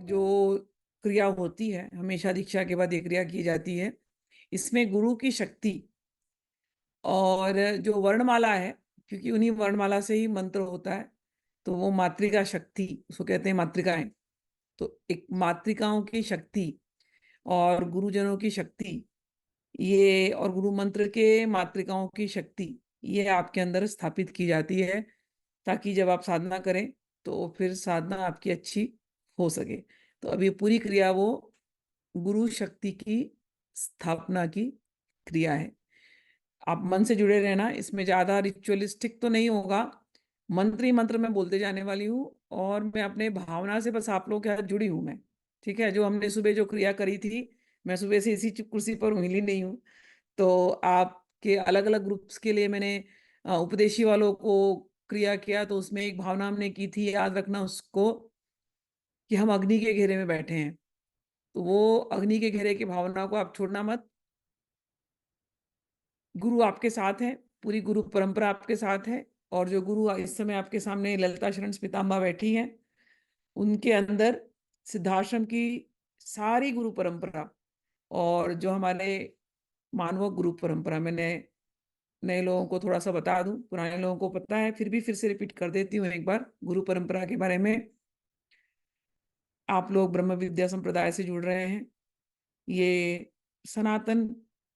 जो क्रिया होती है, हमेशा दीक्षा के बाद ये क्रिया की जाती है। इसमें गुरु की शक्ति और जो वर्णमाला है, क्योंकि उन्हीं वर्णमाला से ही मंत्र होता है, तो वो मातृका शक्ति उसको कहते हैं, मातृकाएं। तो एक मातृकाओं की शक्ति और गुरुजनों की शक्ति, ये और गुरु मंत्र के मातृकाओं की शक्ति, ये आपके अंदर स्थापित की जाती है, ताकि जब आप साधना करें तो फिर साधना आपकी अच्छी हो सके। तो अब ये पूरी क्रिया वो गुरु शक्ति की स्थापना की क्रिया है। आप मन से जुड़े रहना, इसमें ज्यादा रिचुअलिस्टिक तो नहीं होगा। मंत्र ही मंत्र मैं बोलते जाने वाली हूँ, और मैं अपने भावना से बस आप लोगों के साथ जुड़ी हूँ मैं। ठीक है, जो हमने सुबह जो क्रिया करी थी, मैं सुबह से इसी कुर्सी पर हिली नहीं हूँ। तो आपके अलग अलग ग्रुप्स के लिए मैंने उपदेशी वालों को क्रिया किया, तो उसमें एक भावना हमने की थी, याद रखना उसको, कि हम अग्नि के घेरे में बैठे हैं। तो वो अग्नि के घेरे की भावना को आप छोड़ना मत। गुरु आपके साथ है, पूरी गुरु परंपरा आपके साथ है। और जो गुरु इस समय आपके सामने ललिता शरण स्मिताम्बा बैठी हैं, उनके अंदर सिद्धाश्रम की सारी गुरु परंपरा, और जो हमारे मानव गुरु परंपरा, मैंने नए लोगों को थोड़ा सा बता दूं, पुराने लोगों को पता है, फिर भी फिर से रिपीट कर देती हूँ एक बार गुरु परंपरा के बारे में। आप लोग ब्रह्म विद्या संप्रदाय से जुड़ रहे हैं। ये सनातन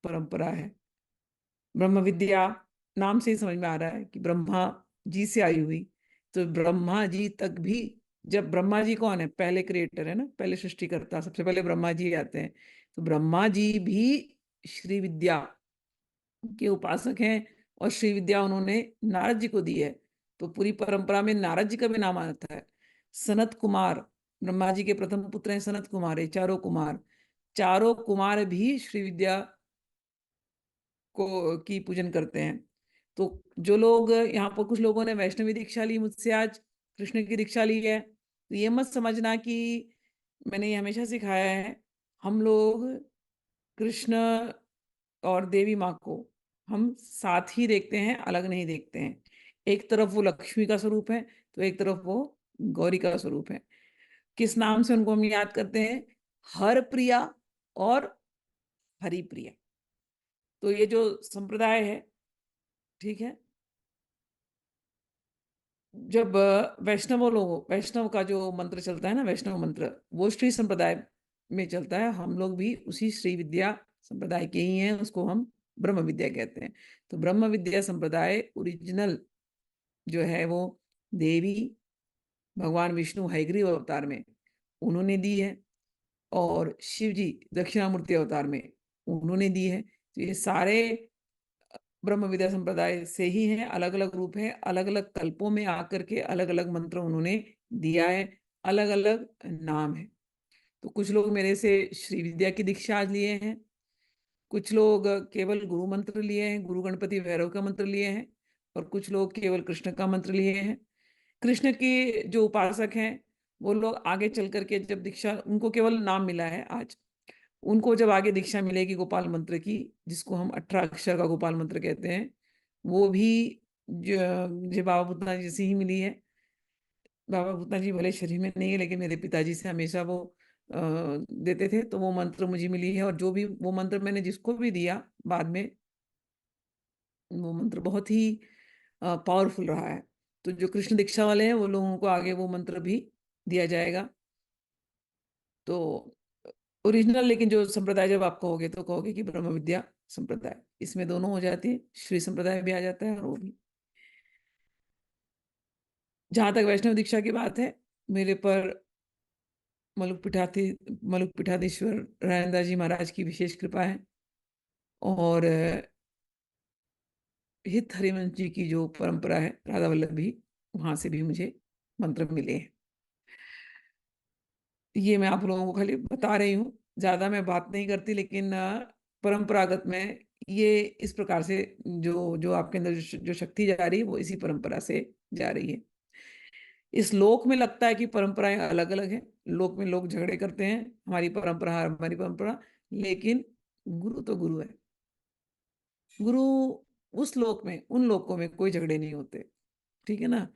परंपरा है। ब्रह्म विद्या नाम से ही समझ में आ रहा है कि ब्रह्मा जी से आई हुई। तो ब्रह्मा जी तक भी, जब ब्रह्मा जी कौन है, पहले क्रिएटर है ना, पहले सृष्टिकर्ता, सबसे पहले ब्रह्मा जी आते हैं। तो ब्रह्मा जी भी श्री विद्या के उपासक हैं, और श्री विद्या उन्होंने नारद जी को दी है। तो पूरी परंपरा में नारद जी का भी नाम आता है। सनत कुमार, ब्रह्मा जी के प्रथम पुत्र हैं सनत कुमार, ये चारों कुमार, चारों कुमार भी श्री विद्या को की पूजन करते हैं। तो जो लोग यहाँ पर, कुछ लोगों ने वैष्णवी दीक्षा ली मुझसे आज, कृष्ण की दीक्षा ली है, तो ये मत समझना कि, मैंने ये हमेशा सिखाया है, हम लोग कृष्ण और देवी माँ को हम साथ ही देखते हैं, अलग नहीं देखते हैं। एक तरफ वो लक्ष्मी का स्वरूप है, तो एक तरफ वो गौरी का स्वरूप है। किस नाम से उनको हम याद करते हैं? हर प्रिया और हरि प्रिया। तो ये जो संप्रदाय है, ठीक है, जब वैष्णव लोग, वैष्णव का जो मंत्र चलता है ना, वैष्णव मंत्र, वो श्री संप्रदाय में चलता है। हम लोग भी उसी श्री विद्या संप्रदाय के ही हैं, उसको हम ब्रह्म विद्या कहते हैं। तो ब्रह्म विद्या संप्रदाय ओरिजिनल जो है वो देवी भगवान विष्णु हयग्रीव अवतार में उन्होंने दी है, और शिव जी दक्षिणामूर्ति अवतार में उन्होंने दी है। तो ये सारे ब्रह्म विद्या संप्रदाय से ही हैं, अलग अलग रूप हैं, अलग अलग कल्पों में आकर के अलग अलग मंत्र उन्होंने दिया है, अलग अलग नाम है। तो कुछ लोग मेरे से श्री विद्या की दीक्षा आज लिए हैं, कुछ लोग केवल गुरु मंत्र लिए हैं, गुरु गणपति भैरव का मंत्र लिए हैं, और कुछ लोग केवल कृष्ण का मंत्र लिए हैं। कृष्ण के जो उपासक हैं, वो लोग आगे चल करके जब दीक्षा, उनको केवल नाम मिला है आज, उनको जब आगे दीक्षा मिलेगी गोपाल मंत्र की, जिसको हम 18 अक्षर का गोपाल मंत्र कहते हैं, वो भी जो बाबा भूतनाथ जी से ही मिली है। बाबा भूतनाथ जी भले शरीर में नहीं है, लेकिन मेरे पिताजी से हमेशा वो देते थे, तो वो मंत्र मुझे मिली है। और जो भी वो मंत्र मैंने जिसको भी दिया बाद में, वो मंत्र बहुत ही पावरफुल रहा है। तो जो कृष्ण दीक्षा वाले हैं, वो लोगों को आगे वो मंत्र भी दिया जाएगा। तो ओरिजिनल, लेकिन जो संप्रदाय जब आप कहोगे तो कहोगे कि ब्रह्म विद्या संप्रदाय, इसमें दोनों हो जाती है, श्री संप्रदाय भी आ जाता है और वो भी। जहां तक वैष्णव दीक्षा की बात है, मेरे पर मलुक पीठाधीश्वर रायंदा जी महाराज की विशेष कृपा है। और हित हरिवंश जी की जो परंपरा है, राधा वल्लभी, वहां से भी मुझे मंत्र मिले हैं। ये मैं आप लोगों को खाली बता रही हूँ, ज्यादा मैं बात नहीं करती, लेकिन परंपरागत में ये इस प्रकार से, जो जो आपके अंदर जो शक्ति जा रही है, वो इसी परंपरा से जा रही है। इस लोक में लगता है कि परंपराएं अलग अलग हैं, लोक में लोग झगड़े करते हैं, हमारी परंपरा, लेकिन गुरु तो गुरु है। गुरु उस लोक में, उन लोकों में कोई झगड़े नहीं होते। ठीक है ना?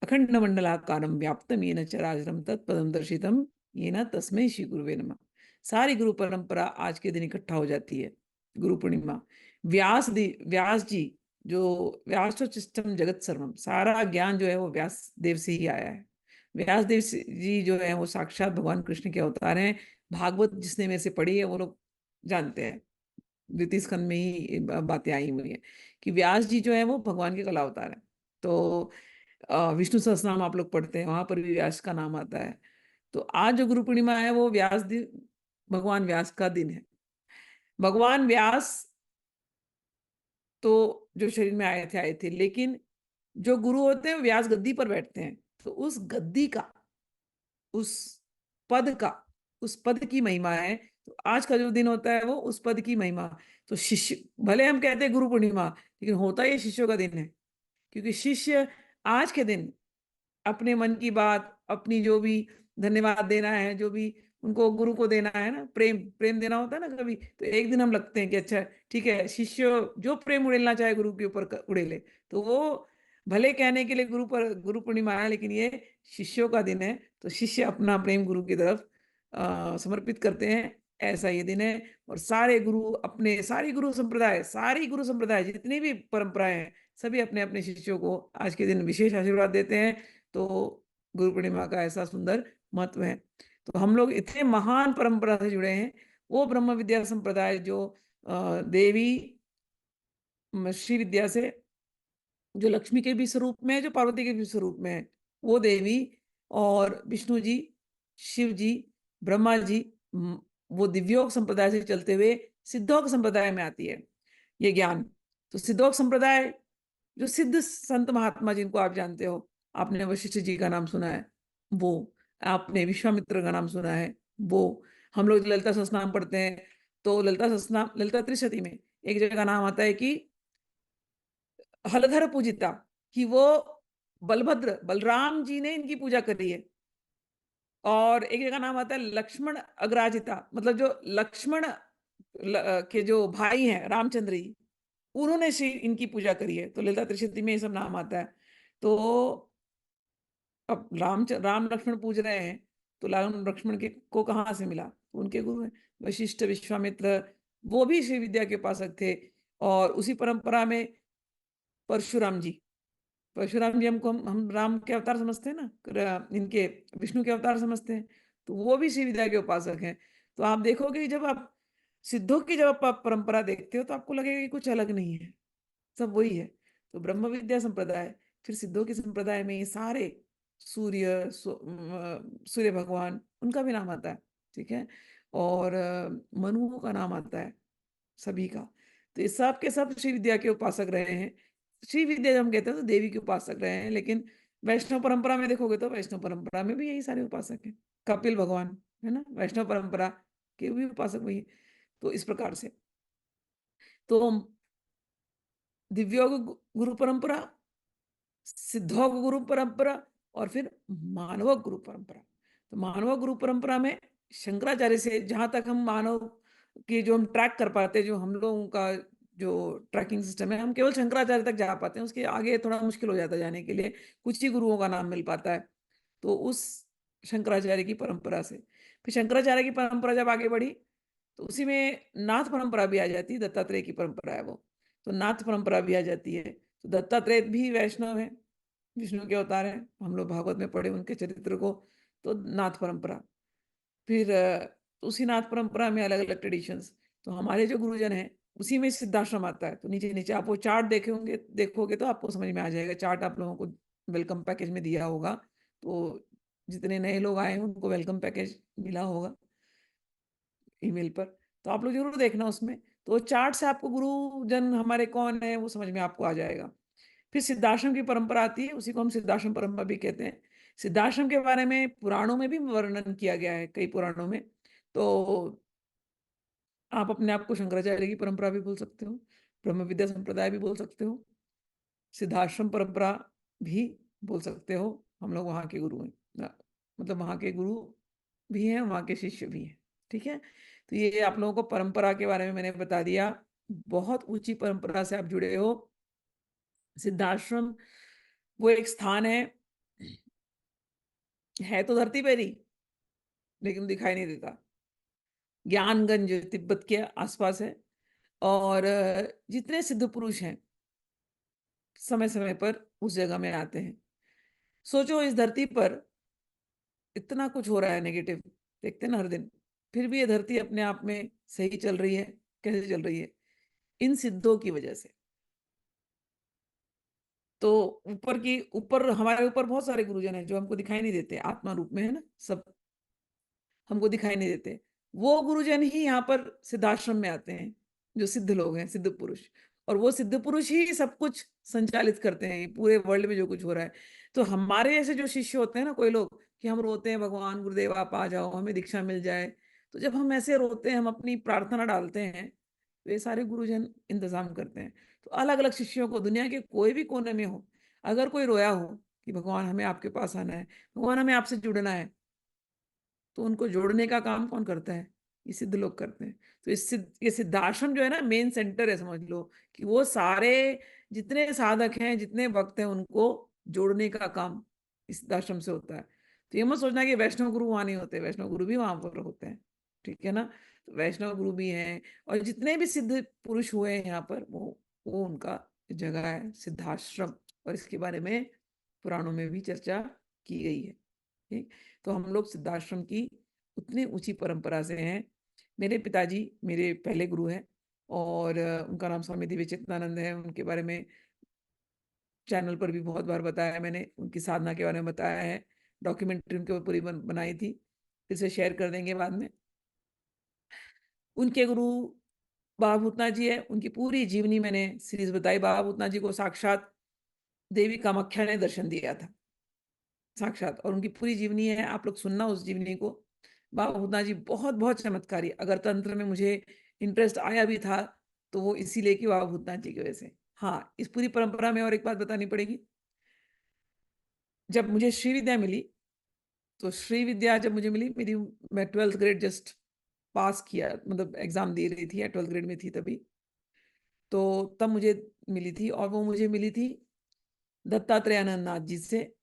अखंड मंडलाकारं व्याप्तम येन चराचरं तत्पदं दर्शितम ये ना तस्मै श्री गुरुवे नमः। सारी गुरु परंपरा आज के दिन इकट्ठा हो जाती है, गुरु पूर्णिमा। व्यास जी, जो व्यासोचिष्टम जगत सर्वम, सारा ज्ञान जो है वो व्यास देव से ही आया है। व्यास देव जी जो है वो साक्षात भगवान कृष्ण के अवतार हैं। भागवत जिसने मेरे से पढ़ी है वो लोग जानते हैं, द्वितीय स्कंद में ही बातें आई हुई है कि व्यास जी जो है वो भगवान के कला अवतार है। तो विष्णु सहस्त्रनाम आप लोग पढ़ते हैं, वहां पर भी व्यास का नाम आता है। तो आज जो गुरु पूर्णिमा है वो भगवान व्यास का दिन है। भगवान व्यास तो जो शरीर में आए थे, लेकिन जो गुरु होते हैं वो व्यास गद्दी पर बैठते हैं। तो उस गद्दी का, उस पद का, उस पद की महिमा है। तो आज का जो दिन होता है वो उस पद की महिमा। तो शिष्य, भले हम कहते हैं गुरु पूर्णिमा, लेकिन होता ये शिष्यों का दिन है, क्योंकि शिष्य आज के दिन अपने मन की बात, अपनी जो भी धन्यवाद देना है, जो भी उनको गुरु को देना है ना, प्रेम प्रेम देना होता है ना कभी, तो एक दिन हम लगते हैं कि अच्छा ठीक है, शिष्य जो प्रेम उड़ेलना चाहे गुरु के ऊपर उड़ेले। तो वो भले कहने के लिए गुरु पूर्णिमा है, लेकिन ये शिष्यों का दिन है। तो शिष्य अपना प्रेम गुरु की तरफ समर्पित करते हैं, ऐसा ये दिन है। और सारी गुरु संप्रदाय जितनी भी परंपराएं हैं, सभी अपने अपने शिष्यों को आज के दिन विशेष आशीर्वाद देते हैं। तो गुरु पूर्णिमा का ऐसा सुंदर महत्व है। तो हम लोग इतने महान परंपरा से जुड़े हैं। वो ब्रह्म विद्या संप्रदाय जो देवी श्री विद्या से, जो लक्ष्मी के भी स्वरूप में है, जो पार्वती के भी स्वरूप में है, वो देवी और विष्णु जी, शिव जी, ब्रह्मा जी, वो दिव्योग संप्रदाय से चलते हुए सिद्धोग संप्रदाय में आती है ये ज्ञान। तो सिद्धोग संप्रदाय, जो सिद्ध संत महात्मा जिनको आप जानते हो, आपने वशिष्ठ जी का नाम सुना है, वो आपने विश्वामित्र का नाम सुना है, वो हम लोग ललिता सहस्त्रनाम पढ़ते हैं। तो ललिता सहस्त्रनाम, ललिता त्रिशती में एक जगह नाम आता है कि हलधर पूजिता, कि वो बलभद्र, बलराम जी ने इनकी पूजा करी है। और एक जगह नाम आता है लक्ष्मण अग्राजिता, मतलब जो लक्ष्मण के जो भाई हैं रामचंद्र जी, उन्होंने श्री इनकी पूजा करी है। तो ललिता त्रिशती में ये सब नाम आता है। तो अब राम लक्ष्मण पूज रहे हैं, तो राम लक्ष्मण के को कहाँ से मिला? उनके गुरु हैं वशिष्ठ, विश्वामित्र, वो भी श्री विद्या के उपासक थे। और उसी परंपरा में परशुराम जी, परशुराम जी हमको हम राम के अवतार समझते हैं ना, इनके विष्णु के अवतार समझते हैं। तो वो भी श्री विद्या के उपासक हैं। तो आप देखोगे कि जब आप सिद्धों की जब आप परंपरा देखते हो तो आपको लगेगा कि कुछ अलग नहीं है, सब वही है। तो ब्रह्म विद्या संप्रदाय, फिर सिद्धों के संप्रदाय में ये सारे सूर्य भगवान, उनका भी नाम आता है, ठीक है। और मनुओं का नाम आता है, सभी का। तो ये सब के सब श्री विद्या के उपासक रहे हैं। श्री विद्या जब हम कहते हैं तो देवी के उपासक रहे हैं। लेकिन वैष्णव परंपरा में देखोगे तो वैष्णव परंपरा में भी यही सारे उपासक हैं। कपिल भगवान है ना, वैष्णव परंपरा के भी उपासक वही हैं। तो इस प्रकार से तो दिव्योग गुरु परंपरा, सिद्धोग गुरु परंपरा, और फिर मानव गुरु परंपरा। तो मानव गुरु परंपरा में शंकराचार्य से जहां तक हम मानव की जो हम ट्रैक कर पाते हैं, जो हम लोगों का जो ट्रैकिंग सिस्टम है, हम केवल शंकराचार्य तक जा पाते हैं। उसके आगे थोड़ा मुश्किल हो जाता है जाने के लिए, कुछ ही गुरुओं का नाम मिल पाता है। तो उस शंकराचार्य की परंपरा से फिर शंकराचार्य की परंपरा जब आगे बढ़ी, तो उसी में नाथ परंपरा भी आ जाती है। दत्तात्रेय की परंपरा है वो, तो नाथ परंपरा भी आ जाती है। तो दत्तात्रेय भी वैष्णव है, विष्णु के अवतार हैं, हम लोग भागवत में पढ़े उनके चरित्र को। तो नाथ परंपरा, फिर उसी नाथ परंपरा में अलग अलग ट्रेडिशंस। तो हमारे जो गुरुजन हैं उसी में सिद्धाश्रम आता है। तो नीचे नीचे आप वो चार्ट देखोगे तो आपको समझ में आ जाएगा। चार्ट आप लोगों को वेलकम पैकेज में दिया होगा। तो जितने नए लोग आए हैं उनको वेलकम पैकेज मिला होगा ईमेल पर, तो आप लोग जरूर देखना उसमें। तो चार्ट से आपको गुरुजन हमारे कौन है वो समझ में आपको आ जाएगा। फिर सिद्धाश्रम की परंपरा आती है, उसी को हम सिद्धाश्रम परंपरा भी कहते हैं। सिद्धाश्रम के बारे में पुराणों में भी वर्णन किया गया है, कई पुराणों में। तो आप अपने आप को शंकराचार्य की परंपरा भी बोल सकते हो, ब्रह्म विद्या संप्रदाय भी बोल सकते हो, सिद्धाश्रम परंपरा भी बोल सकते हो। हम लोग वहाँ के गुरु हैं, मतलब वहाँ के गुरु भी हैं, वहाँ के शिष्य भी हैं, ठीक है। तो ये आप लोगों को परंपरा के बारे में मैंने बता दिया। बहुत ऊंची परंपरा से आप जुड़े हो। सिद्धाश्रम वो एक स्थान है तो धरती पर ही, लेकिन दिखाई नहीं देता। ज्ञानगंज तिब्बत के आसपास है और जितने सिद्ध पुरुष हैं, समय-समय पर उस जगह में आते हैं। सोचो इस धरती पर इतना कुछ हो रहा है नेगेटिव, देखते हैं ना हर दिन। फिर भी ये धरती अपने आप में सही चल रही है। कैसे चल रही है? इन सिद्धों की वजह से। तो ऊपर हमारे ऊपर बहुत सारे गुरुजन हैं जो हमको दिखाई नहीं देते, आत्मा रूप में है ना, सब हमको दिखाई नहीं देते। वो गुरुजन ही यहाँ पर सिद्धाश्रम में आते हैं, जो सिद्ध लोग हैं, सिद्ध पुरुष। और वो सिद्ध पुरुष ही सब कुछ संचालित करते हैं, पूरे वर्ल्ड में जो कुछ हो रहा है। तो हमारे ऐसे जो शिष्य होते हैं ना, कोई लोग कि हम रोते हैं, भगवान गुरुदेव आप आ जाओ, हमें दीक्षा मिल जाए। तो जब हम ऐसे रोते हैं, हम अपनी प्रार्थना डालते हैं, तो ये सारे गुरुजन इंतज़ाम करते हैं। तो अलग-अलग शिष्यों को दुनिया के कोई भी कोने में हो, अगर कोई रोया हो कि भगवान हमें आपके पास आना है, भगवान हमें आपसे जुड़ना है, तो उनको जोड़ने का काम कौन करता है? ये सिद्ध लोग करते हैं। तो ये सिद्धाश्रम जो है ना, मेन सेंटर है, समझ लो कि वो सारे जितने साधक हैं, जितने भक्त हैं, उनको जोड़ने का काम इस सिद्धाश्रम से होता है। तो ये मत सोचना कि वैष्णव गुरु वहाँ नहीं होते, वैष्णव गुरु भी वहाँ पर होते हैं। ठीक है ना? तो वैष्णव गुरु भी हैं और जितने भी सिद्ध पुरुष हुए हैं यहाँ पर, वो उनका जगह है सिद्धाश्रम। और इसके बारे में पुराणों में भी चर्चा की गई है। ठीक? तो हम लोग सिद्धाश्रम की उतनी ऊंची परंपरा से हैं। मेरे पिताजी मेरे पहले गुरु हैं और उनका नाम स्वामी दिव्य चेतनानंद है। उनके बारे में चैनल पर भी बहुत बार बताया है मैंने, उनकी साधना के बारे में बताया है, डॉक्यूमेंट्री उनके ऊपर पूरी बनाई थी, फिर से शेयर कर देंगे बाद में। उनके गुरु बाबा भूतनाथ जी है। उनकी पूरी जीवनी मैंने सीरीज बताई। बाबा भूतनाथ जी को साक्षात देवी कामाख्या ने दर्शन दिया था, साक्षात। और उनकी पूरी जीवनी है, आप लोग सुनना उस जीवनी को। बाबा भूतनाथ जी बहुत बहुत चमत्कारी। अगर तंत्र में मुझे इंटरेस्ट आया भी था, तो वो इसीलिए कि बाबा भूतनाथ जी की वजह से। हाँ, इस पूरी परंपरा में और एक बात बतानी पड़ेगी। जब मुझे श्री विद्या मिली, तो श्री विद्या जब मुझे मिली, मेरी मैं 12th ग्रेड जस्ट पास किया, मतलब एग्जाम दे रही थी या 12th ग्रेड में थी तभी। तो तब मुझे मिली थी और वो मुझे मिली थी दत्तात्रेयानंद नाथ जी से,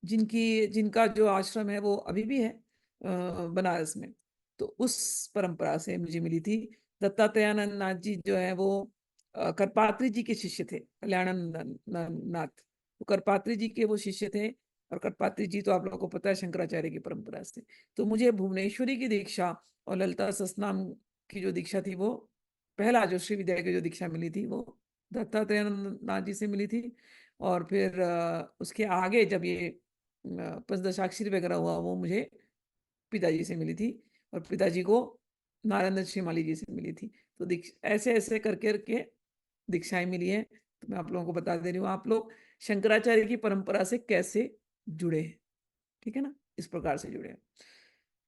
जिनका जो आश्रम है वो अभी भी है बनारस में। तो उस परंपरा से मुझे मिली थी। दत्तात्रेयानंद नाथ जी जो है वो करपात्री जी के शिष्य थे, कल्याणानंद नाथ। तो करपात्री जी के वो शिष्य थे। और करपात्री जी तो आप लोगों को पता है शंकराचार्य की परंपरा से। तो मुझे भुवनेश्वरी की दीक्षा और ललिता सहस्त्रनाम की जो दीक्षा थी, वो पहला जो श्री विद्या की जो दीक्षा मिली थी, वो दत्तात्रेयानंद नाथ जी से मिली थी। और फिर उसके आगे जब ये पंचदशाक्षरी वगैरह हुआ, वो मुझे पिताजी से मिली थी। और पिताजी को नारायण श्रीमाली जी से मिली थी। तो ऐसे ऐसे करके करके दीक्षाएं मिली है। तो मैं आप लोगों को बता दे रही हूँ, आप लोग शंकराचार्य की परंपरा से कैसे जुड़े हैं। ठीक है ना, इस प्रकार से जुड़े हैं।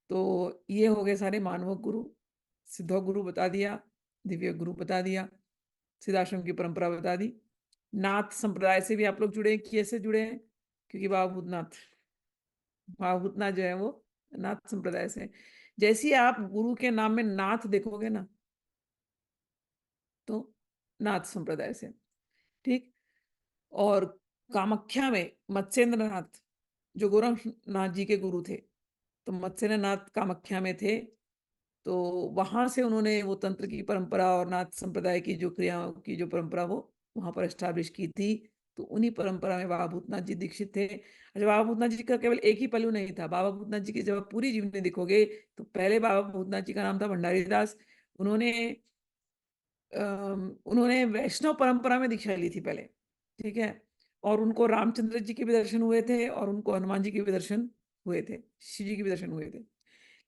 तो ये हो गए सारे मानव गुरु। सिद्धो गुरु बता दिया, दिव्य गुरु बता दिया, सिद्धाश्रम की परंपरा बता दी। नाथ संप्रदाय से भी आप लोग जुड़े हैं। कैसे जुड़े हैं? क्योंकि बाबा भूतनाथ जो है वो नाथ संप्रदाय से। जैसे ही आप गुरु के नाम में नाथ देखोगे ना, तो नाथ संप्रदाय से। ठीक। और कामाख्या में मत्स्येंद्र नाथ, जो गोरखनाथ जी के गुरु थे, तो मत्स्येंद्र नाथ कामाख्या में थे। तो वहां से उन्होंने वो तंत्र की परंपरा और नाथ संप्रदाय की जो क्रियाओं की जो परंपरा, वो वहां पर एस्टैब्लिश की थी। तो उन्हीं परंपरा में बाबा भूतनाथ जी दीक्षित थे। अच्छा, बाबा भूतनाथ जी का केवल एक ही पहलू नहीं था। बाबा भूतनाथ जी की जब आप पूरी जीवनी देखोगे, तो पहले बाबा भूतनाथ जी का नाम था भंडारी दास। उन्होंने उन्होंने वैष्णव परंपरा में दीक्षा ली थी पहले। ठीक है। और उनको रामचंद्र जी के भी दर्शन हुए थे और उनको हनुमान जी के भी दर्शन हुए थे, शिव जी के भी दर्शन हुए थे।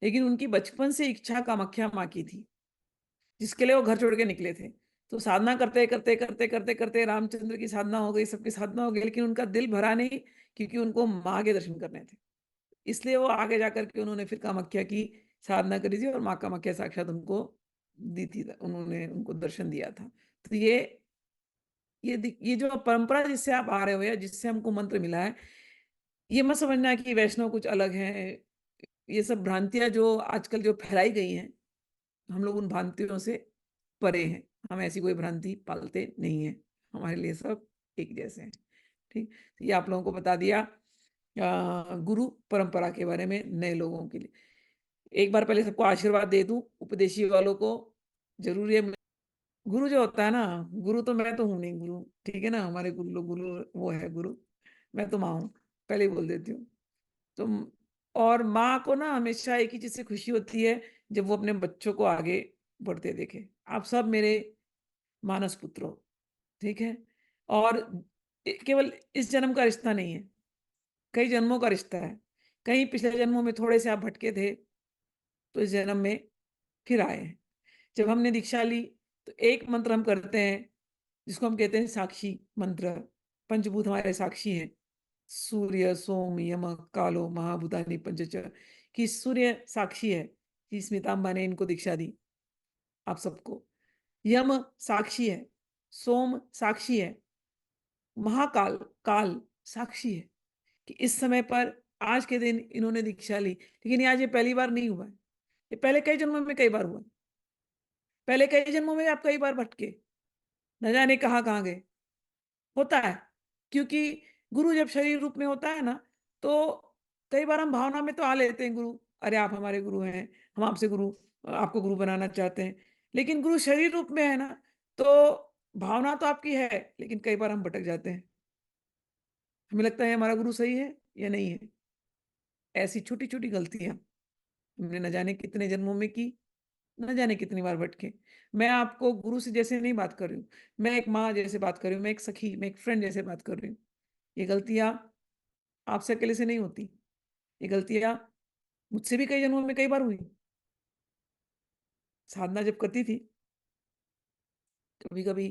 लेकिन उनकी बचपन से इच्छा कामाख्या माँ की थी, जिसके लिए वो घर छोड़ के निकले थे। तो साधना करते करते करते करते करते रामचंद्र की साधना हो गई, सबकी साधना हो गई, लेकिन उनका दिल भरा नहीं, क्योंकि उनको माँ के दर्शन करने थे। इसलिए वो आगे जाकर के उन्होंने फिर कामाख्या की साधना करी थी और माँ कामाख्या साक्षात उनको दी थी, उन्होंने उनको दर्शन दिया था। तो ये जो परंपरा जिससे आप आ रहे हो या जिससे हमको मंत्र मिला है, ये मत समझना कि वैष्णव कुछ अलग है। ये सब भ्रांतियां जो आजकल जो फैलाई गई हैं, हम लोग उन भ्रांतियों से परे हैं। हम ऐसी कोई भ्रांति पालते नहीं है। हमारे लिए सब एक जैसे हैं। ठीक। तो ये आप लोगों को बता दिया गुरु परंपरा के बारे में नए लोगों के लिए। एक बार पहले सबको आशीर्वाद दे दूँ, उपदेशी वालों को, ज़रूरी है। गुरु जो होता है ना, गुरु तो मैं तो हूँ नहीं गुरु, ठीक है ना? हमारे गुरु लोग गुरु वो है गुरु, मैं तो माँ हूँ, पहले ही बोल देती हूँ। तो और माँ को ना हमेशा एक ही चीज़ से खुशी होती है, जब वो अपने बच्चों को आगे बढ़ते देखे। आप सब मेरे मानस पुत्र हो, ठीक है? और केवल इस जन्म का रिश्ता नहीं है, कई जन्मों का रिश्ता है। कहीं पिछले जन्मों में थोड़े से आप भटके थे, तो इस जन्म में फिर आए हैं। जब हमने दीक्षा ली, तो एक मंत्र हम करते हैं, जिसको हम कहते हैं साक्षी मंत्र। पंचभूत हमारे साक्षी हैं। सूर्य, सोम, यम, कालो, महाभूतानि पंचच। कि सूर्य साक्षी है कि स्मिता अम्बा ने इनको दीक्षा दी, आप सबको। यम साक्षी है, सोम साक्षी है, महाकाल काल साक्षी है कि इस समय पर आज के दिन इन्होंने दीक्षा ली। लेकिन ये आज ये पहली बार नहीं हुआ है, ये पहले कई जन्मों में कई बार हुआ है। पहले कई जन्मों में आप कई बार भटके, न जाने कहाँ-कहाँ गए। होता है, क्योंकि गुरु जब शरीर रूप में होता है ना, तो कई बार हम भावना में तो आ लेते हैं गुरु, अरे आप हमारे गुरु हैं, हम आपसे गुरु आपको गुरु बनाना चाहते हैं। लेकिन गुरु शरीर रूप में है ना, तो भावना तो आपकी है, लेकिन कई बार हम भटक जाते हैं। हमें लगता है हमारा गुरु सही है या नहीं है। ऐसी छोटी-छोटी गलतियाँ हमने न जाने कितने जन्मों में की, न जाने कितनी बार भटके। मैं आपको गुरु से जैसे नहीं बात कर रही हूँ, मैं एक माँ जैसे बात कर रही हूँ, मैं एक सखी, मैं एक फ्रेंड जैसे बात कर रही हूँ। ये गलतियाँ आपसे अकेले से नहीं होती। ये गलतियाँ मुझसे भी कई जन्मों में कई बार हुई। साधना जब करती थी, कभी-कभी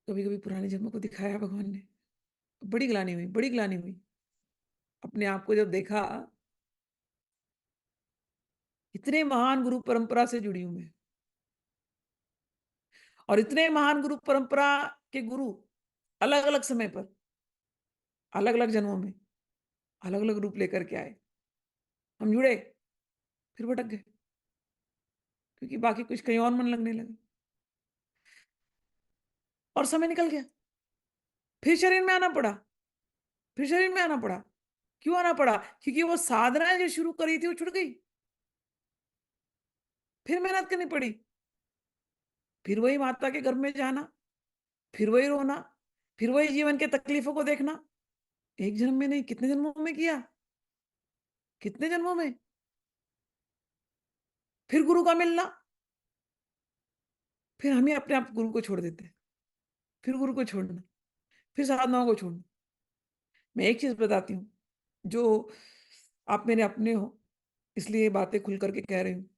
कभी-कभी पुराने जन्मों को दिखाया भगवान ने। बड़ी ग्लानि हुई। अपने आप को जब देखा, इतने महान गुरु परंपरा से जुड़ी हूँ मैं, और इतने महान गुरु परंपरा के गुरु अलग-अलग समय पर, अलग-अलग जन्मों में, अलग-अलग रूप लेकर के आए। हम जुड़े, फिर भटक गए, क्योंकि बाकी कुछ कहीं और मन लगने लगा और समय निकल गया। फिर शरीर में आना पड़ा, फिर शरीर में आना पड़ा। क्यों आना पड़ा? क्योंकि वो साधना जो शुरू करी थी वो छूट गई। फिर मेहनत करनी पड़ी, फिर वही माता के गर्भ में जाना, फिर वही रोना, फिर वही जीवन के तकलीफों को देखना। एक जन्म में नहीं, कितने जन्मों में किया? कितने जन्मों में? फिर गुरु का मिलना, फिर हम ही अपने आप गुरु को छोड़ देते हैं। फिर गुरु को छोड़ना, फिर साधनाओं को छोड़ना। मैं एक चीज़ बताती हूँ, जो आप मेरे अपने हो, इसलिए ये बातें खुल कर के कह रही हूँ।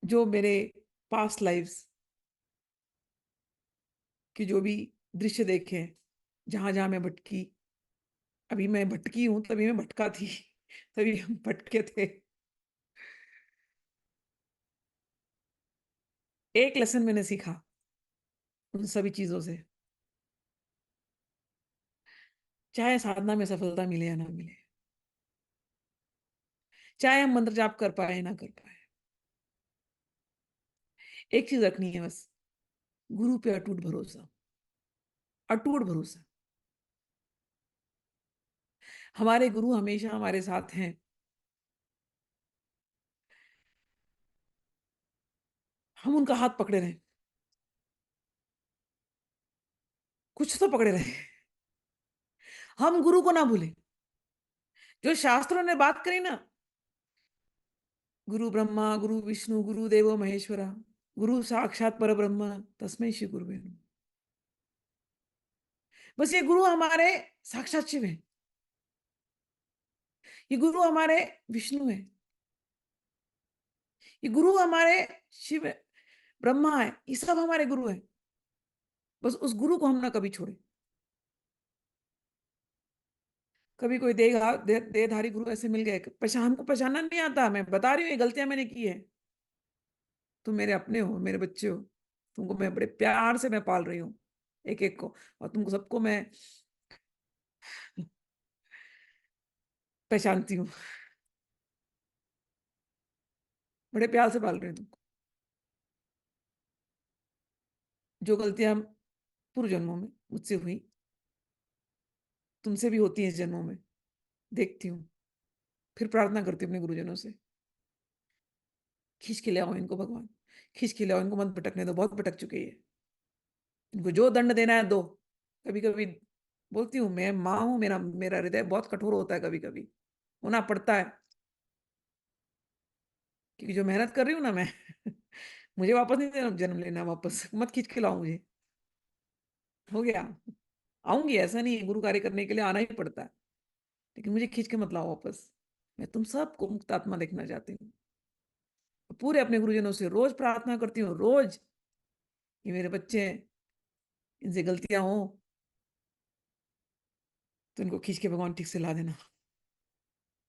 जो मेरे पास्ट लाइव्स के जो भी दृश्य देखे हैं, जहाँ-जहाँ मैं भटकी, अभी मैं भटकी हूँ, तभी मैं भटका थी, तभी हम भटके थे। एक लेसन मैंने सीखा उन सभी चीज़ों से, चाहे साधना में सफलता मिले या ना मिले, चाहे हम मंत्र जाप कर पाएँ, ना कर पाएँ। एक चीज़ रखनी है बस, गुरु पे अटूट भरोसा, अटूट भरोसा। हमारे गुरु हमेशा हमारे साथ हैं। हम उनका हाथ पकड़े रहें, कुछ तो पकड़े रहें। हम गुरु को ना भूलें। जो शास्त्रों ने बात करी ना, गुरु ब्रह्मा, गुरु विष्णु, गुरु देवो महेश्वरा, गुरु साक्षात परब्रह्म, तस्मै श्री गुरुवे नमः। बस ये गुरु हमारे साक्षात शिव हैं। ये गुरु हमारे विष्णु हैं। ये गुरु हमारे शिव है, ब्रह्मा है। ये सब हमारे गुरु हैं। बस उस गुरु को हम ना कभी छोड़ें। कभी कोई देहधारी गुरु ऐसे मिल गए, हमको पहचानना नहीं आता। मैं बता रही हूँ, ये गलतियां मैंने की है। तुम मेरे अपने हो, मेरे बच्चे हो। तुमको मैं बड़े प्यार से मैं पाल रही हूँ, एक एक को। और तुमको सबको मैं पहचानती हूँ। बड़े प्यार से पाल रही हूँ तुमको। जो गलतियां पूर्व जन्मों में मुझसे हुई, तुमसे भी होती है इस जन्मों में, देखती हूँ। फिर प्रार्थना करती हूँ अपने गुरुजनों से, खींच के ले आओ इनको भगवान, खींच के ले आओ इनको, मत भटकने दो, बहुत भटक चुके हैं, इनको जो दंड देना है दो। कभी कभी बोलती हूँ, मैं माँ हूँ, मेरा मेरा हृदय बहुत कठोर होता है, कभी कभी होना पड़ता है, क्योंकि जो मेहनत कर रही हूँ ना मैं मुझे वापस नहीं देना, जन्म लेना वापस, मत खींच के लाओ मुझे, हो गया। आऊंगी, ऐसा नहीं है, गुरु कार्य करने के लिए आना ही पड़ता है, लेकिन मुझे खींच के मत लाओ वापस। मैं तुम सबको मुक्त आत्मा देखना चाहती हूँ। पूरे अपने गुरुजनों से रोज प्रार्थना करती हूँ, रोज, कि मेरे बच्चे हैं, इनसे गलतियां हो तो इनको खींच के भगवान ठीक से ला देना,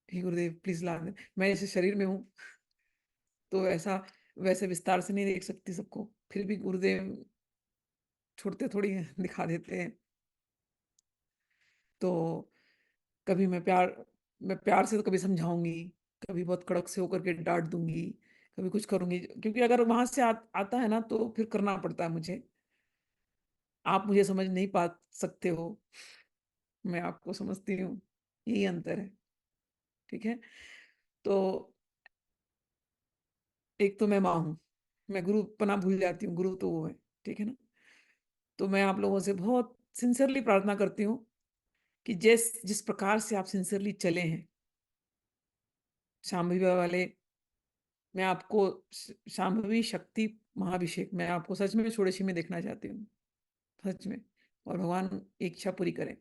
हे गुरुदेव प्लीज ला देना। मैं ऐसे शरीर में हूँ तो ऐसा वैसे विस्तार से नहीं देख सकती सबको, फिर भी गुरुदेव छोड़ते थोड़ी हैं, दिखा देते हैं। तो कभी मैं प्यार से तो कभी समझाऊंगी, कभी बहुत कड़क से होकर के डांट दूंगी, कभी कुछ करूंगी, क्योंकि अगर वहां से आता है ना तो फिर करना पड़ता है मुझे। आप मुझे समझ नहीं पा सकते हो, मैं आपको समझती हूँ, यही अंतर है। ठीक है, तो एक तो मैं माँ हूँ, मैं गुरु पना भूल जाती हूँ, गुरु तो वो है। ठीक है ना, तो मैं आप लोगों से बहुत सिंसियरली प्रार्थना करती हूँ कि जिस जिस प्रकार से आप सिंसियरली चले हैं शांभवी बाबा वाले, मैं आपको शांभवी शक्ति महाभिषेक, मैं आपको सच में षोडशी में देखना चाहती हूँ, सच में। और भगवान एक इच्छा पूरी करें।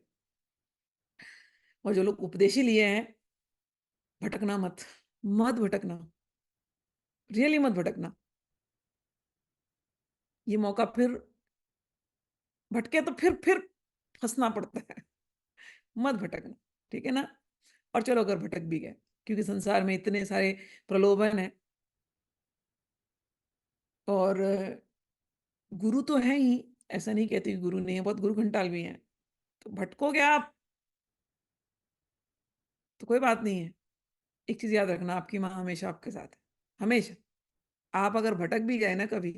और जो लोग उपदेश ही लिए हैं, भटकना मत, मत भटकना, रियली मत भटकना। ये मौका फिर भटके तो फिर फंसना पड़ता है, मत भटकना। ठीक है ना, और चलो अगर भटक भी गए, क्योंकि संसार में इतने सारे प्रलोभन है, और गुरु तो है ही, ऐसा नहीं कहती कि गुरु नहीं है, बहुत गुरु घंटाल भी हैं। तो भटकोगे आप तो कोई बात नहीं है, एक चीज याद रखना, आपकी माँ हमेशा आपके साथ है, हमेशा। आप अगर भटक भी गए ना कभी,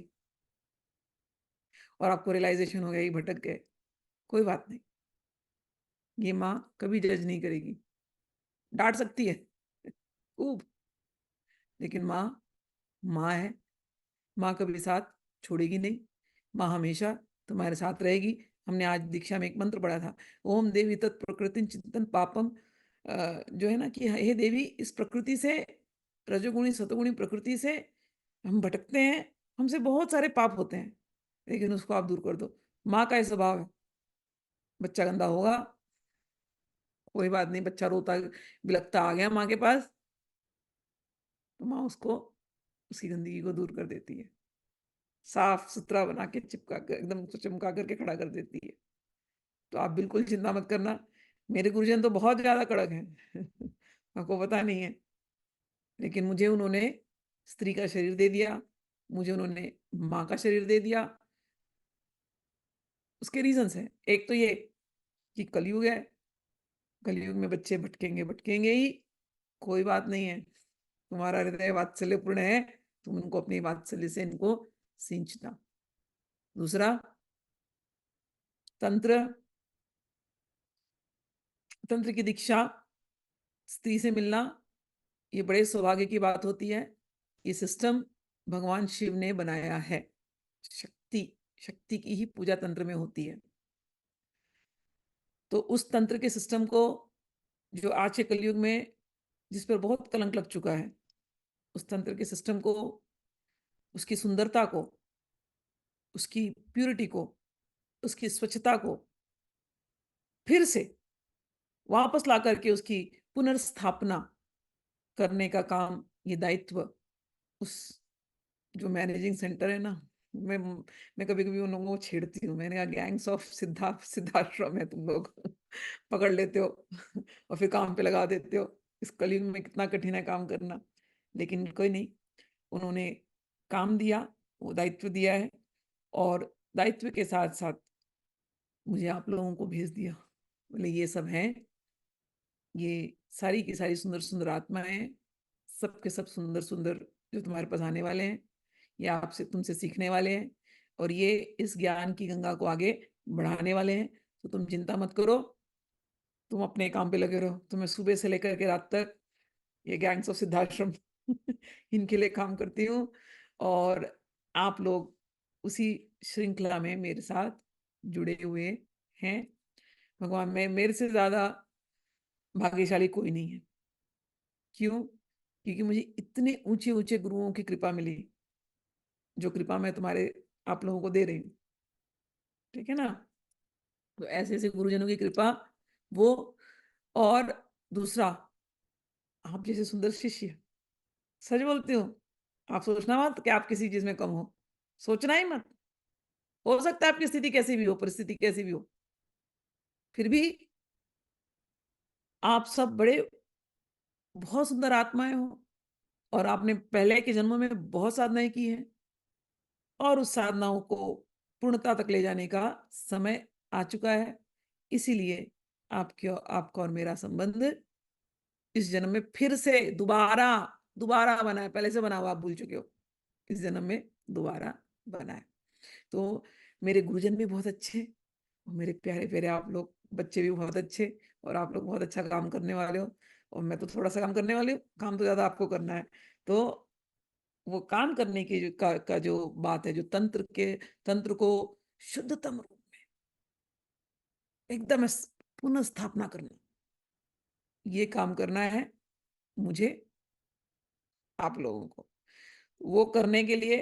और आपको रियलाइजेशन हो गया ये भटक गए, कोई बात नहीं, ये माँ कभी जज नहीं करेगी, डांट सकती है खूब, लेकिन माँ माँ है, माँ कभी साथ छोड़ेगी नहीं, माँ हमेशा तुम्हारे साथ रहेगी। हमने आज दीक्षा में एक मंत्र पढ़ा था, ओम देवी तत् प्रकृति चिंतन पापम, जो है ना कि हे देवी, इस प्रकृति से, रजोगुणी सतोगुणी प्रकृति से हम भटकते हैं, हमसे बहुत सारे पाप होते हैं, लेकिन उसको आप दूर कर दो। माँ का ये स्वभाव है, बच्चा गंदा होगा, कोई बात नहीं, बच्चा रोता बिलखता आ गया माँ के पास, तो माँ उसको, उसकी गंदगी को दूर कर देती है, साफ सुथरा बना के चिपका कर, एकदम चमका करके खड़ा कर देती है। तो आप बिल्कुल चिंता मत करना, मेरे गुरुजन तो बहुत ज्यादा कड़क हैं आपको पता नहीं है, लेकिन मुझे उन्होंने स्त्री का शरीर दे दिया, मुझे उन्होंने माँ का शरीर दे दिया। उसके रीजंस है, एक तो ये कि कलयुग है, कलयुग में बच्चे भटकेंगे, भटकेंगे ही, कोई बात नहीं है, तुम्हारा हृदय वात्सल्यपूर्ण है, तुम उनको अपनी वात्सल्य से इनको सींचना। दूसरा, तंत्र, तंत्र की दीक्षा, स्त्री से मिलना, ये बड़े सौभाग्य की बात होती है। ये सिस्टम भगवान शिव ने बनाया है, शक्ति, शक्ति की ही पूजा तंत्र में होती है। तो उस तंत्र के सिस्टम को, जो आज के कलयुग में जिस पर बहुत कलंक लग चुका है, उस तंत्र के सिस्टम को, उसकी सुंदरता को, उसकी प्यूरिटी को, उसकी स्वच्छता को फिर से वापस ला करके उसकी पुनर्स्थापना करने का काम, ये दायित्व उस, जो मैनेजिंग सेंटर है ना, मैं मैं कभी कभी उन लोगों को छेड़ती हूँ, मैंने कहा गैंग्स ऑफ सिद्धाश्रम है तुम लोग पकड़ लेते हो और फिर काम पे लगा देते हो। इस कलयुग में कितना कठिन है काम करना, लेकिन कोई नहीं, उन्होंने काम दिया, वो दायित्व दिया है, और दायित्व के साथ साथ मुझे आप लोगों को भेज दिया, बोले ये सब हैं, ये सारी की सारी सुंदर सुंदर आत्माएं हैं, सबके सब सुंदर सुंदर जो तुम्हारे पास आने वाले हैं, ये आपसे तुमसे सीखने वाले हैं, और ये इस ज्ञान की गंगा को आगे बढ़ाने वाले हैं। तो तुम चिंता मत करो, तुम अपने काम पे लगे रहो, तो मैं सुबह से लेकर के रात तक ये गैंग्स ऑफ सिद्धाश्रम इनके लिए काम करती हूँ, और आप लोग उसी श्रृंखला में मेरे साथ जुड़े हुए हैं। भगवान, मैं मेरे से ज्यादा भाग्यशाली कोई नहीं है। क्यों? क्योंकि मुझे इतने ऊंचे ऊंचे गुरुओं की कृपा मिली, जो कृपा मैं तुम्हारे आप लोगों को दे रही हूँ। ठीक है ना? तो ऐसे ऐसे गुरुजनों की कृपा वो, और दूसरा, आप जैसे सुंदर शिष्य। सच बोलती हूँ। आप सोचना मत कि आप किसी चीज में कम हो, सोचना ही मत। हो सकता है आपकी स्थिति कैसी भी हो, परिस्थिति कैसी भी हो, फिर भी आप सब बड़े बहुत सुंदर आत्माएं हो, और आपने पहले के जन्मों में बहुत साधनाएं की हैं, और उस साधनाओं को पूर्णता तक ले जाने का समय आ चुका है। इसीलिए आपके आपका और मेरा संबंध इस जन्म में फिर से दोबारा दोबारा बना है। पहले से बना हुआ आप भूल चुके हो, इस जन्म में दोबारा बना है। तो मेरे गुरुजन भी बहुत अच्छे, और मेरे प्यारे प्यारे आप लोग बच्चे भी बहुत अच्छे, और आप लोग बहुत अच्छा काम करने वाले हो, और मैं तो थोड़ा सा काम करने वाली हूँ, काम तो ज्यादा आपको करना है। तो वो काम करने की का जो बात है, जो तंत्र को शुद्धतम रूप में एकदम पुनः स्थापना करना, ये काम करना है मुझे, आप लोगों को। वो करने के लिए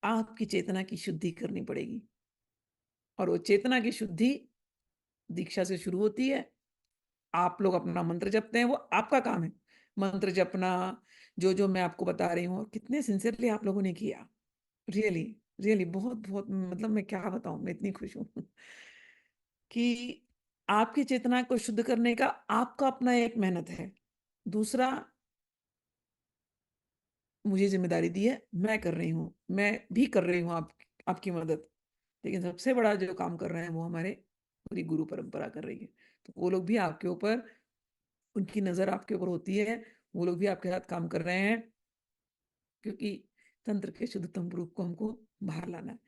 आपकी चेतना की शुद्धि करनी पड़ेगी, और वो चेतना की शुद्धि दीक्षा से शुरू होती है। आप लोग अपना मंत्र जपते हैं, वो आपका काम है, मंत्र जपना। जो जो मैं आपको बता रही हूँ, और कितने सिंसियरली आप लोगों ने किया, रियली रियली बहुत बहुत, मतलब मैं क्या बताऊं, मैं इतनी खुश हूँ कि आपकी चेतना को शुद्ध करने का आपका अपना एक मेहनत है। दूसरा, मुझे जिम्मेदारी दी है, मैं कर रही हूँ, मैं भी कर रही हूँ आपकी मदद। लेकिन सबसे बड़ा जो काम कर रहे हैं वो हमारे पूरी गुरु परंपरा कर रही है। तो वो लोग भी आपके ऊपर, उनकी नजर आपके ऊपर होती है, वो लोग भी आपके साथ काम कर रहे हैं, क्योंकि तंत्र के शुद्धतम रूप को हमको बाहर लाना है।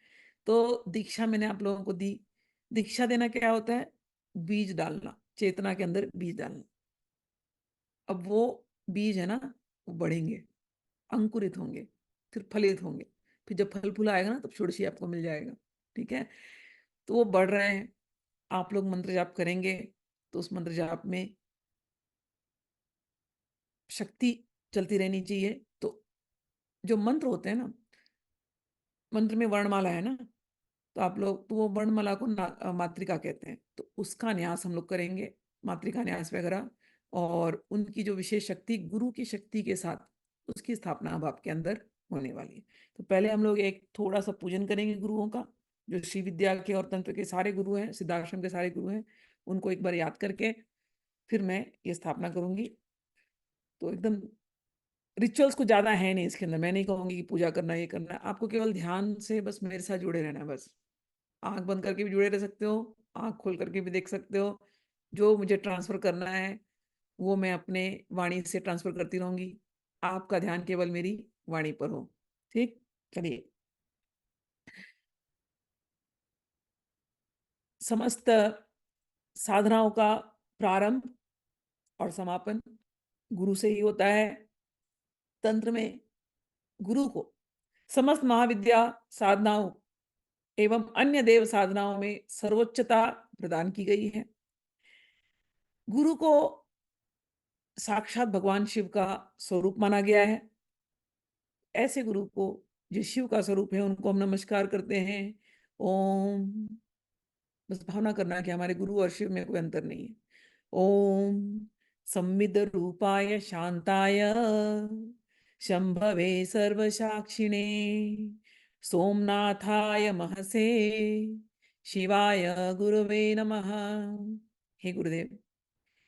तो दीक्षा मैंने आप लोगों को दी। दीक्षा देना क्या होता है? बीज डालना, चेतना के अंदर बीज डालना। अब वो बीज है ना, वो बढ़ेंगे, अंकुरित होंगे, फिर फलित होंगे, फिर जब फल फूल आएगा ना, तब षोडशी आपको मिल जाएगा। ठीक है? तो वो बढ़ रहे हैं। आप लोग मंत्र जाप करेंगे, तो उस मंत्र जाप में शक्ति चलती रहनी चाहिए। तो जो मंत्र होते हैं ना, मंत्र में वर्णमाला है ना, तो आप लोग, तो वो वर्णमाला को मातृका कहते हैं, तो उसका न्यास हम लोग करेंगे, मातृका न्यास वगैरह। और उनकी जो विशेष शक्ति, गुरु की शक्ति के साथ, उसकी स्थापना अब आपके अंदर होने वाली है। तो पहले हम लोग एक थोड़ा सा पूजन करेंगे गुरुओं का, जो श्री विद्या के और तंत्र के सारे गुरु हैं, सिद्धाश्रम के सारे गुरु हैं, उनको एक बार याद करके फिर मैं ये स्थापना करूंगी। तो एकदम रिचुअल्स कुछ ज्यादा है नहीं इसके अंदर। मैं नहीं कहूंगी कि पूजा करना, ये करना है। आपको केवल ध्यान से बस मेरे साथ जुड़े रहना है, बस। आंख बंद करके भी जुड़े रह सकते हो, आंख खोल करके भी देख सकते हो। जो मुझे ट्रांसफर करना है वो मैं अपने वाणी से ट्रांसफर करती रहूंगी। आपका ध्यान केवल मेरी वाणी पर हो। ठीक? चलिए। समस्त साधनाओं का प्रारंभ और समापन गुरु से ही होता है। तंत्र में गुरु को समस्त महाविद्या साधनाओं एवं अन्य देव साधनाओं में सर्वोच्चता प्रदान की गई है। गुरु को साक्षात भगवान शिव का स्वरूप माना गया है। ऐसे गुरु को, जो शिव का स्वरूप है, उनको हम नमस्कार करते हैं। ओम। बस भावना करना कि हमारे गुरु और शिव में कोई अंतर नहीं है। ओम संविद रूपाय शांताय शंभवे सर्व साक्षिणे सोमनाथाय महसे शिवाय गुरुवे नमः। हे गुरुदेव,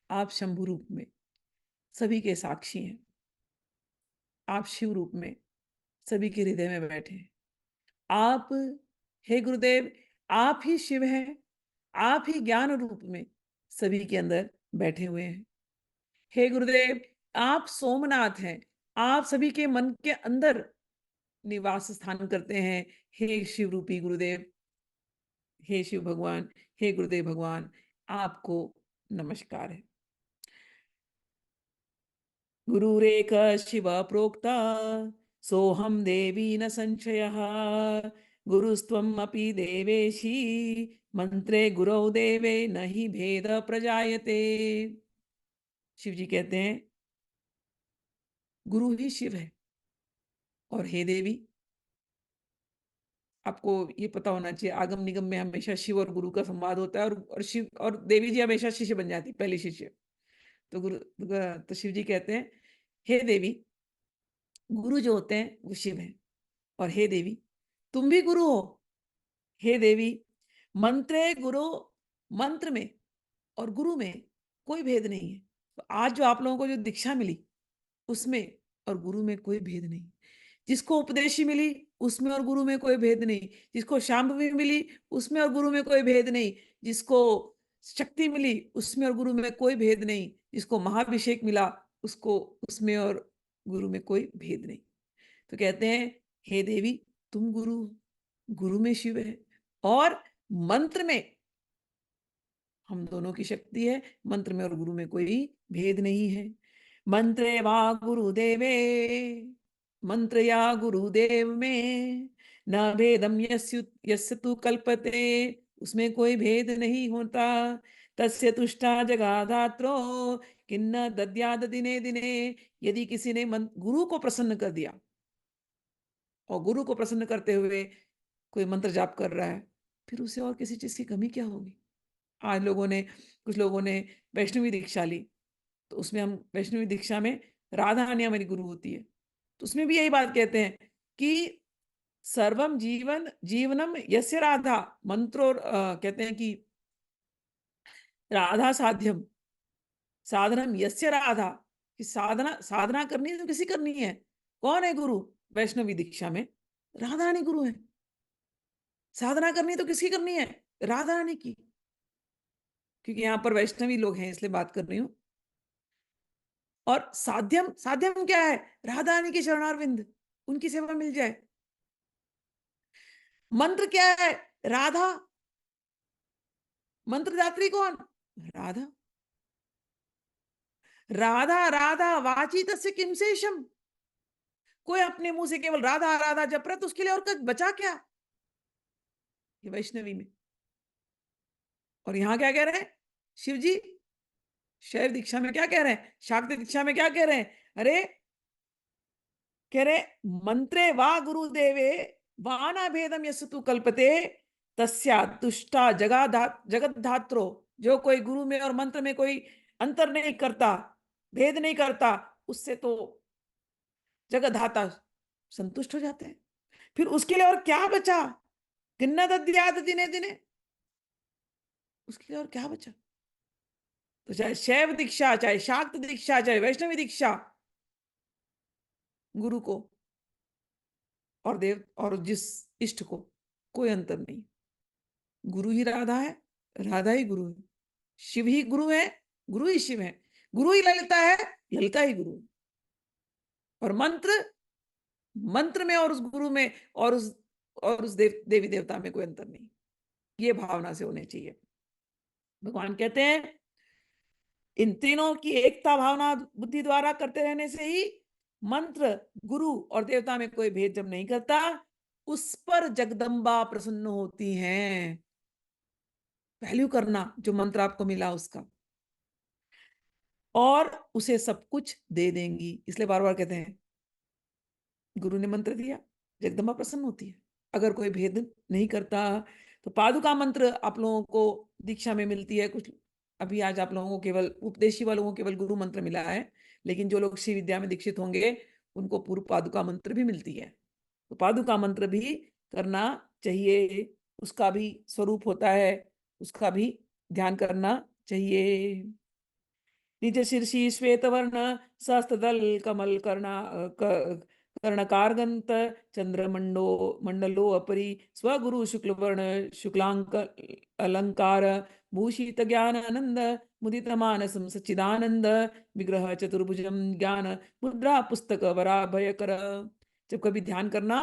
आप शंभु रूप में सभी के साक्षी हैं। आप शिव रूप में सभी के हृदय में बैठे हैं। आप, हे गुरुदेव, आप ही शिव हैं। आप ही ज्ञान रूप में सभी के अंदर बैठे हुए हैं। हे गुरुदेव, आप सोमनाथ हैं। आप सभी के मन के अंदर निवास स्थान करते हैं। हे शिव रूपी गुरुदेव, हे शिव भगवान, हे गुरुदेव भगवान, आपको नमस्कार है। गुरुरेक शिव प्रोक्ता सोहम देवी न संशयः गुरुस्त्वम् अपि देवेशी मंत्रे गुरौ देवे न ही भेद प्रजायते। शिव जी कहते हैं गुरु ही शिव है और हे देवी, आपको ये पता होना चाहिए आगम निगम में हमेशा शिव और गुरु का संवाद होता है, और शिव और देवी जी हमेशा शिष्य बन जाती, पहली शिष्य। तो तो शिव जी कहते हैं हे देवी, गुरु जो होते हैं वो शिव है, और हे देवी तुम भी गुरु हो। हे देवी, मंत्रे गुरु, मंत्र में और गुरु में कोई भेद नहीं है। तो आज जो आप लोगों को जो दीक्षा मिली उसमें और गुरु में कोई भेद नहीं। जिसको उपदेशी मिली उसमें और गुरु में कोई भेद नहीं। जिसको शांभवी मिली उसमें और गुरु में कोई भेद नहीं। जिसको शक्ति मिली उसमें और गुरु में कोई भेद नहीं। जिसको महाभिषेक मिला उसको उसमें और गुरु में कोई भेद नहीं। तो कहते हैं हे देवी तुम गुरु, गुरु में शिव है, और मंत्र में हम दोनों की शक्ति है। मंत्र में और गुरु में कोई भेद नहीं है। मंत्रे वा गुरुदेवे, मंत्र या गुरुदेव में न भेदम यस्य तु कल्पते, उसमें कोई भेद नहीं होता। तस्य तुष्टा जगाधात्रो किन्न दद्याद दिने दिने। यदि किसी ने गुरु को प्रसन्न कर दिया, और गुरु को प्रसन्न करते हुए कोई मंत्र जाप कर रहा है, फिर उसे और किसी चीज की कमी क्या होगी। आज कुछ लोगों ने वैष्णवी दीक्षा ली, तो उसमें हम वैष्णवी दीक्षा में राधा रानी हमारी गुरु होती है, तो उसमें भी यही बात कहते हैं कि सर्वम जीवनम यस्य राधा मंत्रो, कहते हैं कि राधा साध्यम साधनम यस्य राधा, कि साधना साधना करनी है तो किसी करनी है। कौन है गुरु? वैष्णवी दीक्षा में राधा रानी गुरु है। साधना करनी है तो किसकी करनी है? राधा रानी की। क्योंकि यहाँ पर वैष्णवी लोग हैं इसलिए बात कर रही हूँ। और साध्यम, साध्यम क्या है? राधा रानी के चरणारविंद, उनकी सेवा मिल जाए। मंत्र क्या है? राधा। मंत्रदात्री कौन? राधा। राधा राधा वाची तस्य किम शेषम। कोई अपने मुंह से केवल राधा राधा जप रहा तो उसके लिए और कुछ बचा क्या? ये वैष्णवी में। और यहां क्या कह रहे हैं शिव जी? शैव दीक्षा में क्या कह रहे हैं? शाक्त दीक्षा में क्या कह रहे हैं? अरे कह रहे मंत्रे वा गुरुदेवे वाना भेदम यस्य तु कल्पते तस्या तुष्टा जगत धात्रो। जो कोई गुरु में और मंत्र में कोई अंतर नहीं करता, भेद नहीं करता, उससे तो जगत धाता संतुष्ट हो जाते हैं। फिर उसके लिए और क्या बचा? किन्ना दद्याद दिने दिने, उसके लिए और क्या बचा? तो चाहे शैव दीक्षा, चाहे शाक्त दीक्षा, चाहे वैष्णवी दीक्षा, गुरु को और देव और जिस इष्ट को कोई अंतर नहीं। गुरु ही राधा है, राधा ही गुरु है। शिव ही गुरु है, गुरु ही शिव है। गुरु ही ललिता है, ललिता ही गुरु है। और मंत्र, मंत्र में और उस गुरु में और उस देवी देवता में कोई अंतर नहीं। ये भावना से होने चाहिए। भगवान कहते हैं इन तीनों की एकता भावना बुद्धि द्वारा करते रहने से ही मंत्र गुरु और देवता में कोई भेद जब नहीं करता, उस पर जगदम्बा प्रसन्न होती हैं। वैल्यू करना जो मंत्र आपको मिला उसका, और उसे सब कुछ दे देंगी। इसलिए बार बार कहते हैं गुरु ने मंत्र दिया, जगदम्बा प्रसन्न होती है। अगर कोई भेद नहीं करता तो पादुका मंत्र आप लोगों को दीक्षा में मिलती है कुछ। अभी आज आप लोगों को केवल उपदेशी वालों को केवल गुरु मंत्र मिला है, लेकिन जो लोग श्री विद्या में दीक्षित होंगे उनको पूर्व पादुका मंत्र भी मिलती है। तो पादुका मंत्र भी करना चाहिए, उसका भी स्वरूप होता है, उसका भी ध्यान करना चाहिए। निज शीर्षि श्वेत वर्ण सहस्त्रदल कमल कर्णकारगंत चंद्रमंडो मंडलो अपरि स्वगुरु शुक्ल वर्ण शुक्लांक अलंकार भूषित ज्ञान आनंद मुदित मानसम सच्चिदानंद विग्रह चतुर्भुजम ज्ञान मुद्रा पुस्तक वराभय कर। जब कभी ध्यान करना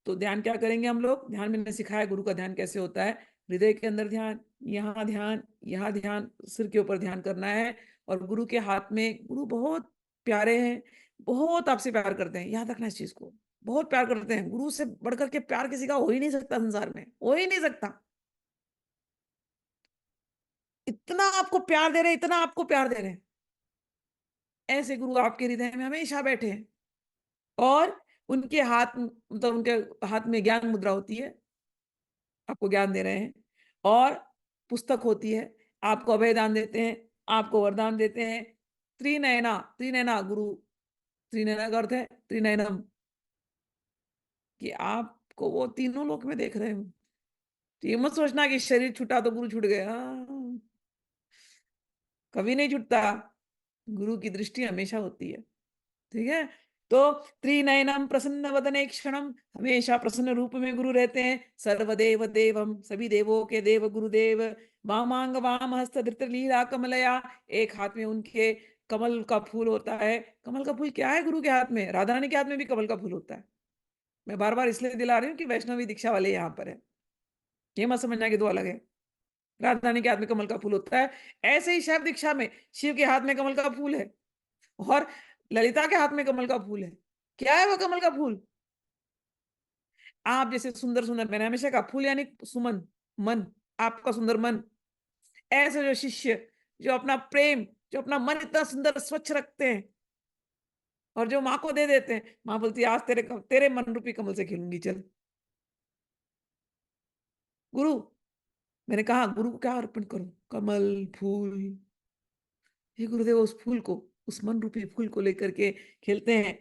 तो ध्यान क्या करेंगे हम लोग? ध्यान मैंने सिखाया गुरु का ध्यान कैसे होता है। हृदय के अंदर ध्यान, यहाँ ध्यान, यहाँ ध्यान, सिर के ऊपर ध्यान करना है। और गुरु के हाथ में, गुरु बहुत प्यारे हैं, बहुत आपसे प्यार करते हैं, याद रखना इस चीज को। बहुत प्यार करते हैं, गुरु से बढ़कर के प्यार किसी का हो ही नहीं सकता संसार में, हो ही नहीं सकता। इतना आपको प्यार दे रहे हैं, इतना आपको प्यार दे रहे हैं। ऐसे गुरु आपके हृदय में हमेशा बैठे हैं। और उनके हाथ, मतलब उनके हाथ में ज्ञान मुद्रा होती है, आपको ज्ञान दे रहे हैं। और पुस्तक होती है, आपको अभय दान देते हैं, आपको वरदान देते हैं। त्रिनयना, त्रिनयना गुरु, त्रिनयना का अर्थ है त्रिनयनम, कि आपको वो तीनों लोक में देख रहे हो। तो ये मत सोचना कि शरीर छूटा तो गुरु छूट गया, कभी नहीं छूटता। गुरु की दृष्टि हमेशा होती है। ठीक है। तो त्रिनयनम प्रसन्न वदने क्षणम, हमेशा प्रसन्न रूप में गुरु रहते हैं। सर्वदेव देवम, सभी देवों के देव गुरुदेव। वामांग वाम हस्त धृत लीला कमलया, एक हाथ में उनके कमल का फूल होता है। कमल का फूल क्या है गुरु के हाथ में? राधा रानी के हाथ में भी कमल का फूल होता है। मैं बार बार इसलिए दिला रही हूँ कि वैष्णवी दीक्षा वाले यहाँ पर है, ये मत समझना कि दो अलग है। राधा रानी के हाथ में कमल का फूल होता है। ऐसे ही शैव दीक्षा में शिव के हाथ में कमल का फूल है, और ललिता के हाथ में कमल का फूल है। क्या है वो कमल का फूल? आप जैसे सुंदर सुंदर, मैंने हमेशा कहा फूल यानी सुमन, मन, आपका सुंदर मन। ऐसे जो शिष्य, जो अपना प्रेम, जो अपना मन इतना सुंदर स्वच्छ रखते हैं, और जो माँ को दे देते हैं, माँ बोलती है आज तेरे मन रूपी कमल से खिलूंगी, चल। गुरु, मैंने कहा गुरु को क्या अर्पण करूं? कमल फूल। हे गुरुदेव, उस फूल को, उस मन रूपी फूल को लेकर के खेलते हैं।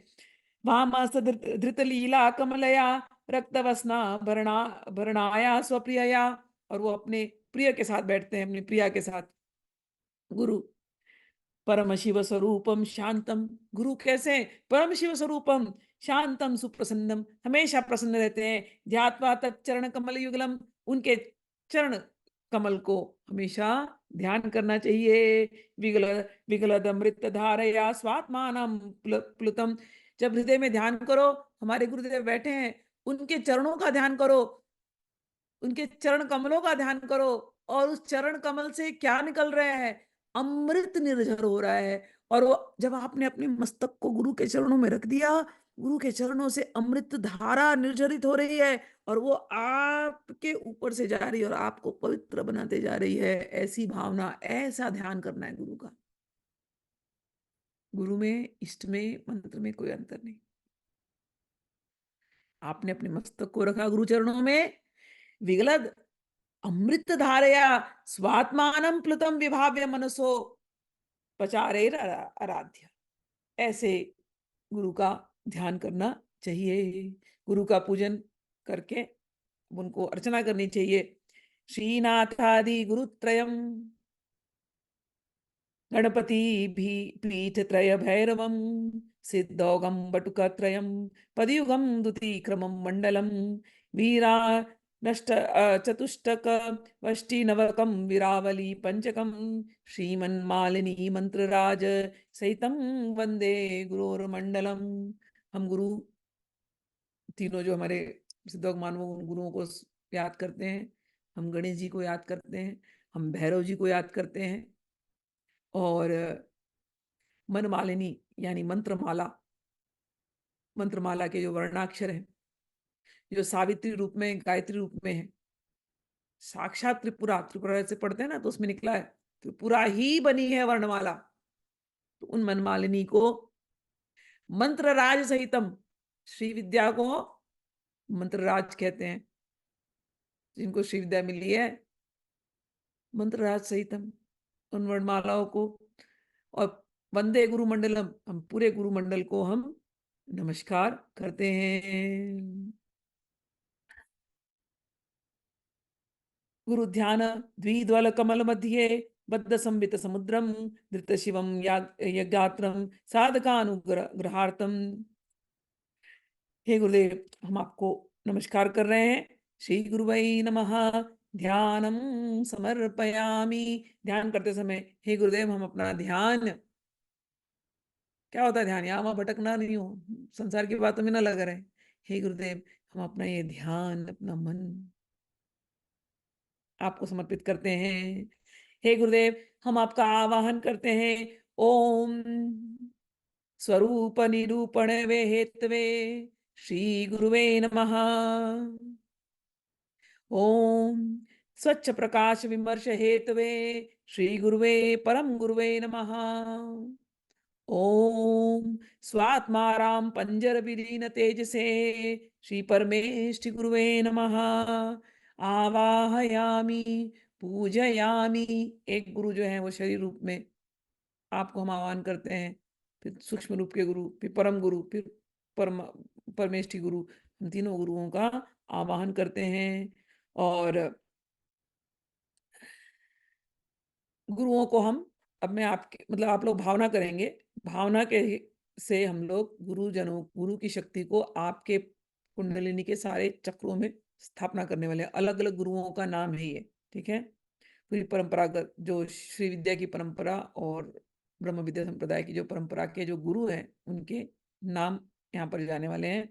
वामास्त धृत लीला कमलया, रक्तवसना भरणा भरणाया स्वप्रियया। और वो अपने प्रिय के साथ बैठते हैं, अपनी प्रिया के साथ। गुरु परम शिव स्वरूपम शांतम, गुरु कैसे? परम शिव स्वरूपम शांतम सुप्रसन्नम, हमेशा प्रसन्न रहते हैं। ध्यात्वा तच्चरण कमल युगलम, उनके चरण कमल को हमेशा ध्यान करना चाहिए। विगल विगलद अमृत धारया स्वात्मानम प्लुतम, जब हृदय में ध्यान करो, हमारे गुरुदेव बैठे हैं, उनके चरणों का ध्यान करो, उनके चरण कमलों का ध्यान करो। और उस चरण कमल से क्या निकल रहा है? अमृत निर्झर हो रहा है। और वो जब आपने अपने मस्तक को गुरु के चरणों में रख दिया, गुरु के चरणों से अमृत धारा निर्झरित हो रही है, और वो आपके ऊपर से जा रही है और आपको पवित्र बनाते जा रही है। ऐसी भावना, ऐसा ध्यान करना है गुरु का। गुरु में, इष्ट में, मंत्र में कोई अंतर नहीं। आपने अपने मस्तक को रखा गुरु चरणों में, विगलद अमृत धारया स्वात्मानम प्लुतम विभाव्य मनसो पचारे आराध्य। ऐसे गुरु का ध्यान करना चाहिए। गुरु का पूजन करके उनको अर्चना करनी चाहिए। श्रीनाथादि गुरुत्रयम, गणपति भी पीठ त्रय भैरवम, सिद्धौगम बटुक त्रयम, पदयुगम द्वितीय क्रमम मंडलम, वीरा नष्ट चतुष्टक वष्टि नवकम विरावली पंचकम, श्रीमन्मालिनी मंत्रराज सहितम वंदे गुरुर्मंडलम। हम गुरु तीनों जो हमारे सिद्धोग मानवों, उन गुरुओं को याद करते हैं। हम गणेश जी को याद करते हैं, हम भैरव जी को याद करते हैं। और मनमालिनी यानी मंत्रमाला, मंत्रमाला के जो वर्णाक्षर हैं, जो सावित्री रूप में, गायत्री रूप में है, साक्षात त्रिपुरा, त्रिपुरा से पढ़ते हैं ना, तो उसमें निकला है त्रिपुरा ही बनी है वर्णमाला। तो उन मनमालिनी को मंत्रराज सहितम, श्री विद्या को मंत्रराज कहते हैं, जिनको श्री विद्या मिली है, मंत्रराज सहितम, उन वर्णमालाओं को। और वंदे गुरु मंडलम, हम पूरे गुरु मंडल को हम नमस्कार करते हैं। गुरु ध्यान द्विद्वल कमल मध्ये, बद्ध संवित समुद्रम, धृत शिवम यज्ञात्रम साधकानुग्रहार्थम। हे गुरुदेव, हम आपको नमस्कार कर रहे हैं। श्री गुरुवै नमः। ध्यानम समर्पयामि, ध्यान करते समय हे गुरुदेव, हम अपना ध्यान, क्या होता है ध्यान, यहाँ वहां भटकना नहीं हो, संसार की बातों में ना लग रहे। हे गुरुदेव, हम अपना ये ध्यान, अपना मन आपको समर्पित करते हैं। हे गुरुदेव, हम आपका आवाहन करते हैं। ओम स्वरूप निरूपण वे हेतवे श्री गुरुवे नमः। ओम स्वच्छ प्रकाश विमर्श हेतवे श्री गुरुवे परम गुरुवे नमः। ओम स्वात्माराम पंजर विलीन तेजसे श्री परमेष्ठि गुरुवे नमः। आवाहयामि पूजयामि। एक गुरु जो है वो शरीर रूप में आपको हम आह्वान करते हैं, फिर सूक्ष्म रूप के गुरु, फिर परम गुरु, फिर परम परमेष्ठि गुरु, हम तीनों गुरुओं का आवाहन करते हैं। और गुरुओं को हम, अब मैं आपके मतलब आप लोग भावना करेंगे, भावना के से हम लोग गुरुजनों, गुरु की शक्ति को आपके कुंडलिनी के सारे चक्रों में स्थापना करने वाले हैं। अलग अलग गुरुओं का नाम है ये, ठीक है। पूरी परंपरागत जो श्री विद्या की परंपरा और ब्रह्म विद्या संप्रदाय की जो परंपरा के जो गुरु हैं, उनके नाम यहाँ पर जाने वाले हैं।